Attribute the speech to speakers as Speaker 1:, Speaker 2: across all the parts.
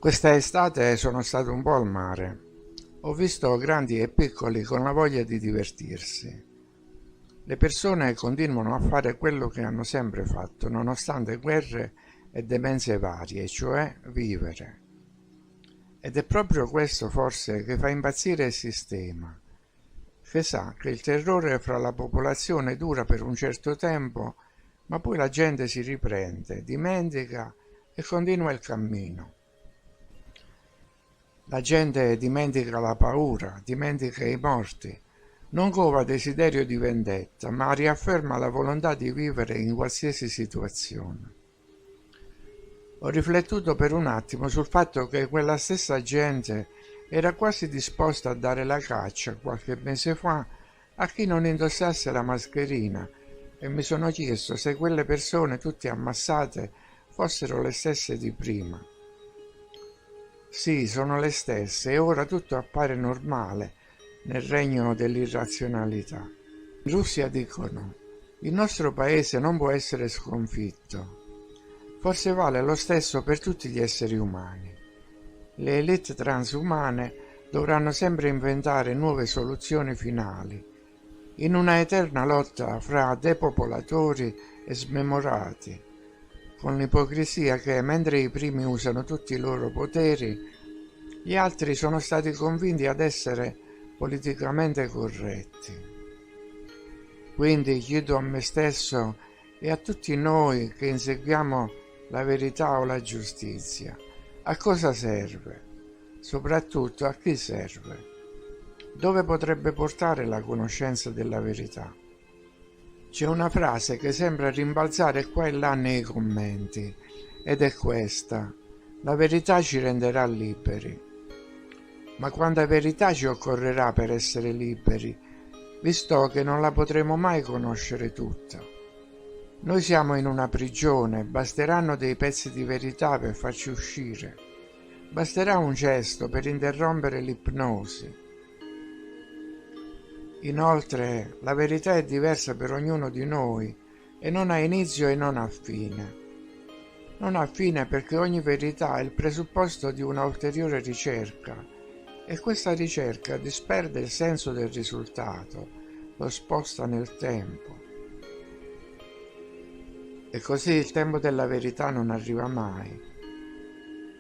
Speaker 1: Questa estate sono stato un po' al mare. Ho visto grandi e piccoli con la voglia di divertirsi. Le persone continuano a fare quello che hanno sempre fatto, nonostante guerre e demenze varie, cioè vivere. Ed è proprio questo forse che fa impazzire il sistema, che sa che il terrore fra la popolazione dura per un certo tempo, ma poi la gente si riprende, dimentica e continua il cammino. La gente dimentica la paura, dimentica i morti, non cova desiderio di vendetta, ma riafferma la volontà di vivere in qualsiasi situazione. Ho riflettuto per un attimo sul fatto che quella stessa gente era quasi disposta a dare la caccia qualche mese fa a chi non indossasse la mascherina e mi sono chiesto se quelle persone tutte ammassate fossero le stesse di prima. Sì, sono le stesse e ora tutto appare normale nel regno dell'irrazionalità. In Russia dicono: il nostro paese non può essere sconfitto. Forse vale lo stesso per tutti gli esseri umani. Le elite transumane dovranno sempre inventare nuove soluzioni finali, in una eterna lotta fra depopolatori e smemorati, con l'ipocrisia che, mentre i primi usano tutti i loro poteri, gli altri sono stati convinti ad essere politicamente corretti. Quindi chiedo a me stesso e a tutti noi che inseguiamo la verità o la giustizia, a cosa serve? Soprattutto a chi serve? Dove potrebbe portare la conoscenza della verità? C'è una frase che sembra rimbalzare qua e là nei commenti, ed è questa: la verità ci renderà liberi. Ma quanta verità ci occorrerà per essere liberi, visto che non la potremo mai conoscere tutta? Noi siamo in una prigione, basteranno dei pezzi di verità per farci uscire. Basterà un gesto per interrompere l'ipnosi. Inoltre, la verità è diversa per ognuno di noi e non ha inizio e non ha fine. Non ha fine perché ogni verità è il presupposto di una ulteriore ricerca e questa ricerca disperde il senso del risultato, lo sposta nel tempo. E così il tempo della verità non arriva mai.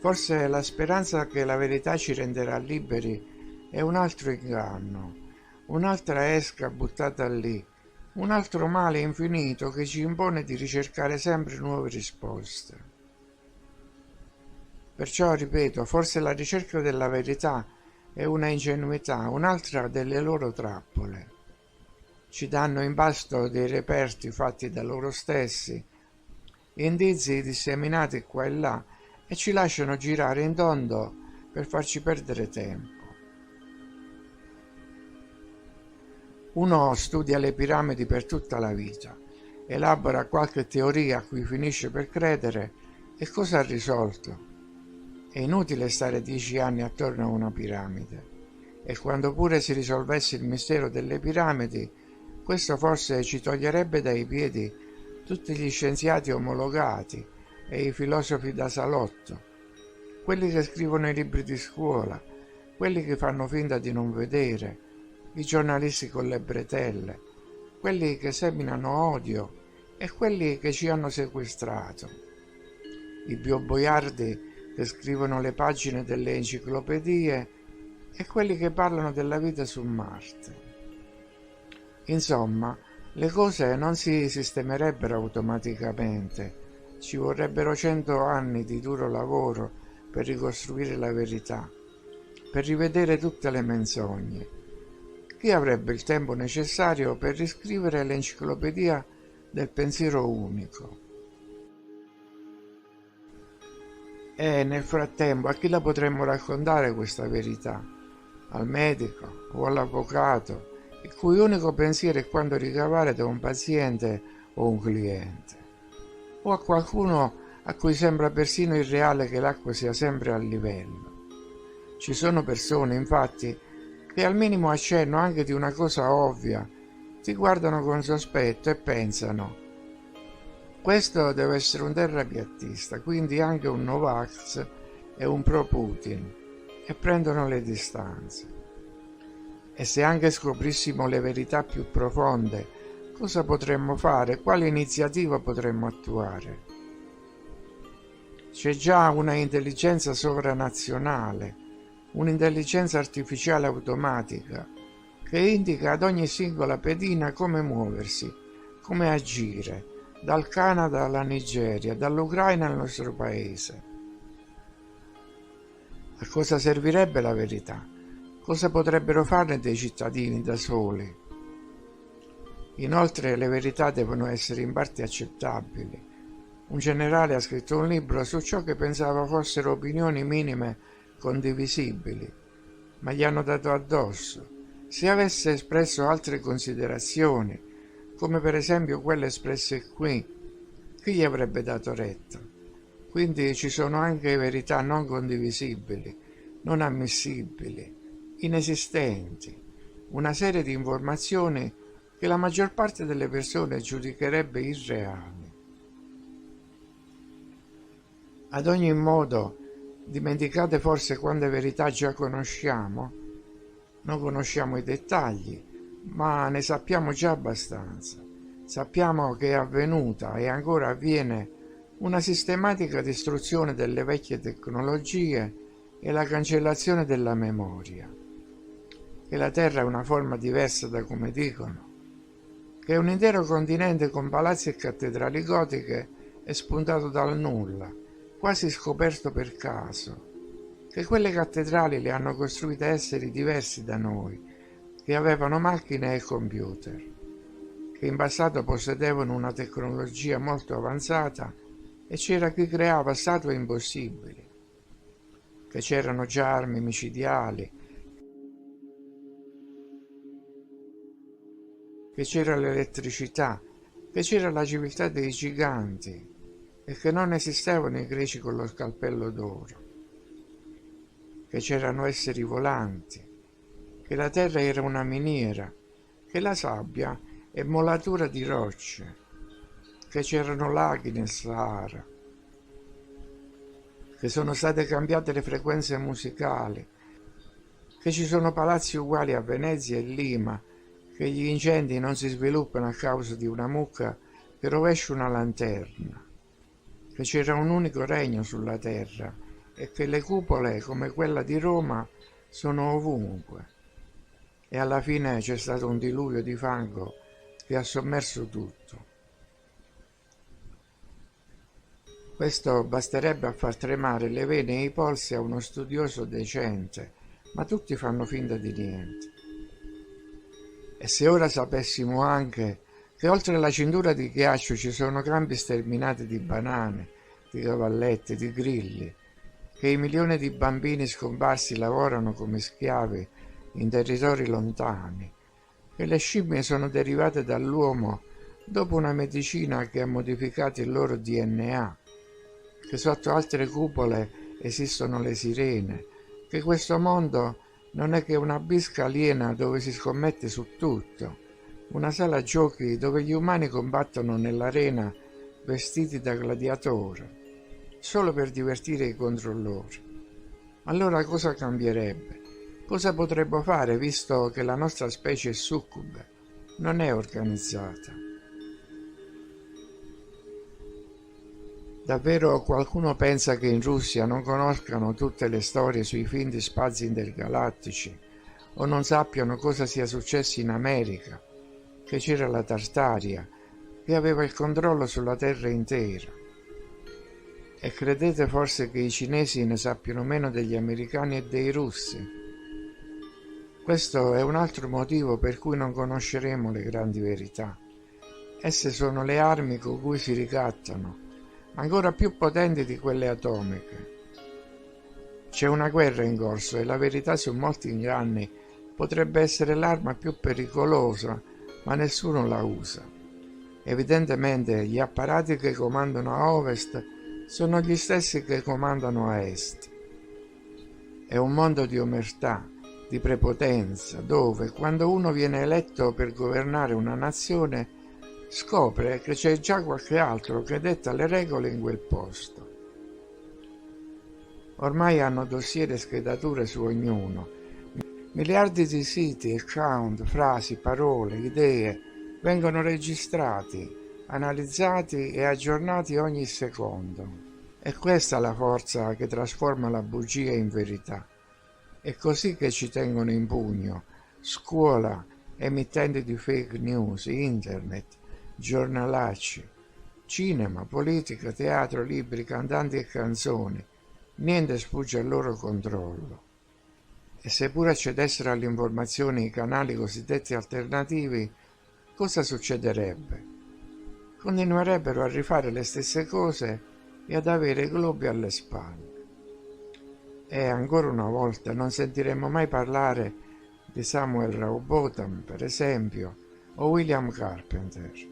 Speaker 1: Forse la speranza che la verità ci renderà liberi è un altro inganno, un'altra esca buttata lì, un altro male infinito che ci impone di ricercare sempre nuove risposte. Perciò ripeto, forse la ricerca della verità è una ingenuità, un'altra delle loro trappole. Ci danno in pasto dei reperti fatti da loro stessi, indizi disseminati qua e là, e ci lasciano girare in tondo per farci perdere tempo. Uno studia le piramidi per tutta la vita, elabora qualche teoria a cui finisce per credere e cosa ha risolto? È inutile stare 10 anni attorno a una piramide e quando pure si risolvesse il mistero delle piramidi, questo forse ci toglierebbe dai piedi tutti gli scienziati omologati e i filosofi da salotto, quelli che scrivono i libri di scuola, quelli che fanno finta di non vedere, i giornalisti con le bretelle, quelli che seminano odio e quelli che ci hanno sequestrato, i bioboiardi che scrivono le pagine delle enciclopedie e quelli che parlano della vita su Marte. Insomma, le cose non si sistemerebbero automaticamente, ci vorrebbero 100 anni di duro lavoro per ricostruire la verità, per rivedere tutte le menzogne. Chi avrebbe il tempo necessario per riscrivere l'enciclopedia del pensiero unico? E nel frattempo a chi la potremmo raccontare questa verità? Al medico o all'avvocato, il cui unico pensiero è quanto ricavare da un paziente o un cliente? O a qualcuno a cui sembra persino irreale che l'acqua sia sempre a livello? Ci sono persone, infatti, che al minimo accenno anche di una cosa ovvia ti guardano con sospetto e pensano: questo deve essere un terrapiattista, quindi anche un Novax e un pro-Putin e prendono le distanze. E se anche scoprissimo le verità più profonde, cosa potremmo fare? Quale iniziativa potremmo attuare? C'è già una intelligenza sovranazionale, un'intelligenza artificiale automatica, che indica ad ogni singola pedina come muoversi, come agire, dal Canada alla Nigeria, dall'Ucraina al nostro paese. A cosa servirebbe la verità? Cosa potrebbero farne dei cittadini da soli? Inoltre le verità devono essere in parte accettabili. Un generale ha scritto un libro su ciò che pensava fossero opinioni minime condivisibili, ma gli hanno dato addosso. Se avesse espresso altre considerazioni, come per esempio quelle espresse qui, chi gli avrebbe dato retta? Quindi ci sono anche verità non condivisibili, non ammissibili, inesistenti, una serie di informazioni che la maggior parte delle persone giudicherebbe irreali. Ad ogni modo, dimenticate forse quante verità già conosciamo? Non conosciamo i dettagli, ma ne sappiamo già abbastanza. Sappiamo che è avvenuta e ancora avviene una sistematica distruzione delle vecchie tecnologie e la cancellazione della memoria, che la Terra è una forma diversa da come dicono, che un intero continente con palazzi e cattedrali gotiche è spuntato dal nulla, quasi scoperto per caso, che quelle cattedrali le hanno costruite esseri diversi da noi, che avevano macchine e computer, che in passato possedevano una tecnologia molto avanzata e c'era chi creava statue impossibili, che c'erano già armi micidiali, che c'era l'elettricità, che c'era la civiltà dei giganti e che non esistevano i greci con lo scalpello d'oro, che c'erano esseri volanti, che la terra era una miniera, che la sabbia è molatura di rocce, che c'erano laghi nel Sahara, che sono state cambiate le frequenze musicali, che ci sono palazzi uguali a Venezia e Lima, che gli incendi non si sviluppano a causa di una mucca che rovescia una lanterna, che c'era un unico regno sulla terra e che le cupole come quella di Roma sono ovunque. E alla fine c'è stato un diluvio di fango che ha sommerso tutto. Questo basterebbe a far tremare le vene e i polsi a uno studioso decente, ma tutti fanno finta di niente. E se ora sapessimo anche che oltre la cintura di ghiaccio ci sono campi sterminati di banane, di cavallette, di grilli, che i milioni di bambini scomparsi lavorano come schiavi in territori lontani, che le scimmie sono derivate dall'uomo dopo una medicina che ha modificato il loro DNA, che sotto altre cupole esistono le sirene, che questo mondo non è che una bisca aliena dove si scommette su tutto, una sala giochi dove gli umani combattono nell'arena vestiti da gladiatore, solo per divertire i controllori. Allora cosa cambierebbe? Cosa potremmo fare visto che la nostra specie è succube, non è organizzata? Davvero qualcuno pensa che in Russia non conoscano tutte le storie sui finti spazi intergalattici o non sappiano cosa sia successo in America, che c'era la Tartaria, che aveva il controllo sulla terra intera? E credete forse che i cinesi ne sappiano meno degli americani e dei russi? Questo è un altro motivo per cui non conosceremo le grandi verità. Esse sono le armi con cui si ricattano, ancora più potenti di quelle atomiche. C'è una guerra in corso e la verità su molti inganni potrebbe essere l'arma più pericolosa, ma nessuno la usa. Evidentemente gli apparati che comandano a ovest sono gli stessi che comandano a est. È un mondo di omertà, di prepotenza, dove quando uno viene eletto per governare una nazione scopre che c'è già qualche altro che detta le regole in quel posto. Ormai hanno dossier e schedature su ognuno. Miliardi di siti, account, frasi, parole, idee vengono registrati, analizzati e aggiornati ogni secondo. È questa la forza che trasforma la bugia in verità. È così che ci tengono in pugno scuola, emittenti di fake news, internet, giornalacci, cinema, politica, teatro, libri, cantanti e canzoni. Niente sfugge al loro controllo. E seppur accedessero alle informazioni i canali cosiddetti alternativi, cosa succederebbe? Continuerebbero a rifare le stesse cose e ad avere i globi alle spalle. E ancora una volta non sentiremo mai parlare di Samuel Rowbotham, per esempio, o William Carpenter.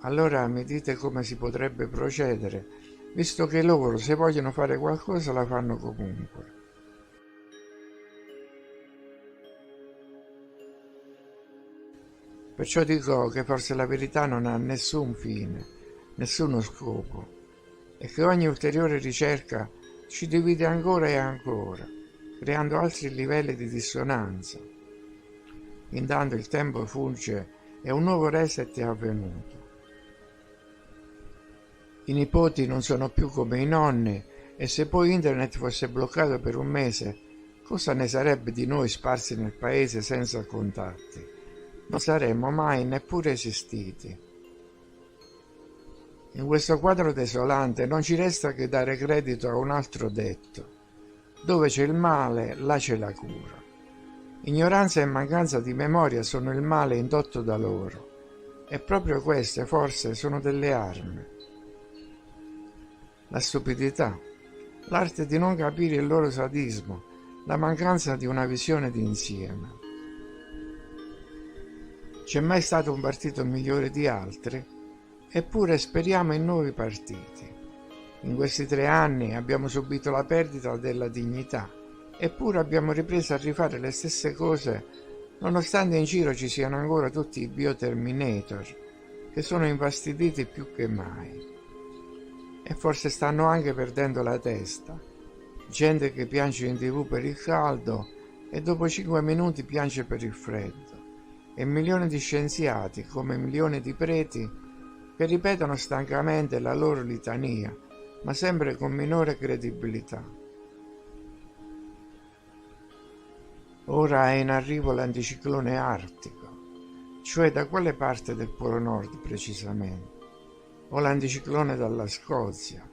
Speaker 1: Allora mi dite come si potrebbe procedere, visto che loro, se vogliono fare qualcosa, la fanno comunque. Perciò dico che forse la verità non ha nessun fine, nessuno scopo, e che ogni ulteriore ricerca ci divide ancora e ancora, creando altri livelli di dissonanza. Intanto il tempo fugge e un nuovo reset è avvenuto. I nipoti non sono più come i nonni e se poi internet fosse bloccato per un mese, cosa ne sarebbe di noi sparsi nel paese senza contatti? Non saremmo mai neppure esistiti. In questo quadro desolante non ci resta che dare credito a un altro detto. Dove c'è il male, là c'è la cura. Ignoranza e mancanza di memoria sono il male indotto da loro, e proprio queste forse sono delle armi. La stupidità, l'arte di non capire il loro sadismo, la mancanza di una visione d'insieme. C'è mai stato un partito migliore di altri? Eppure speriamo in nuovi partiti. In questi 3 anni abbiamo subito la perdita della dignità, eppure abbiamo ripreso a rifare le stesse cose, nonostante in giro ci siano ancora tutti i bioterminator, che sono infastiditi più che mai. E forse stanno anche perdendo la testa. Gente che piange in TV per il caldo e dopo 5 minuti piange per il freddo. E milioni di scienziati, come milioni di preti, che ripetono stancamente la loro litania, ma sempre con minore credibilità. Ora è in arrivo l'anticiclone artico, cioè da quale parte del Polo Nord precisamente? O l'anticiclone dalla Scozia,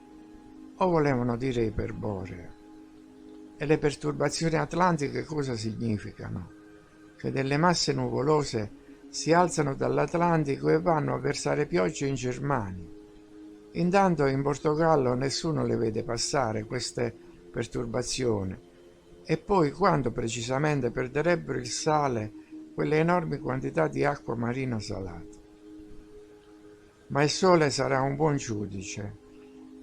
Speaker 1: o volevano dire iperborea. E le perturbazioni atlantiche cosa significano? Che delle masse nuvolose si alzano dall'Atlantico e vanno a versare piogge in Germania. Intanto in Portogallo nessuno le vede passare queste perturbazioni, e poi quando precisamente perderebbero il sale quelle enormi quantità di acqua marina salata. Ma il sole sarà un buon giudice,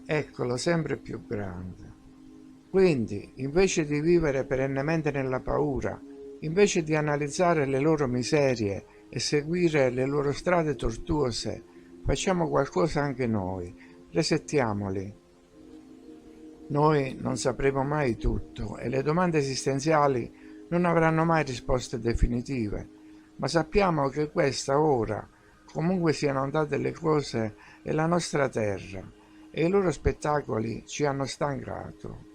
Speaker 1: eccolo sempre più grande. Quindi, invece di vivere perennemente nella paura, invece di analizzare le loro miserie e seguire le loro strade tortuose, facciamo qualcosa anche noi, resettiamoli. Noi non sapremo mai tutto e le domande esistenziali non avranno mai risposte definitive, ma sappiamo che questa ora, comunque siano andate le cose, è la nostra terra e i loro spettacoli ci hanno stancato.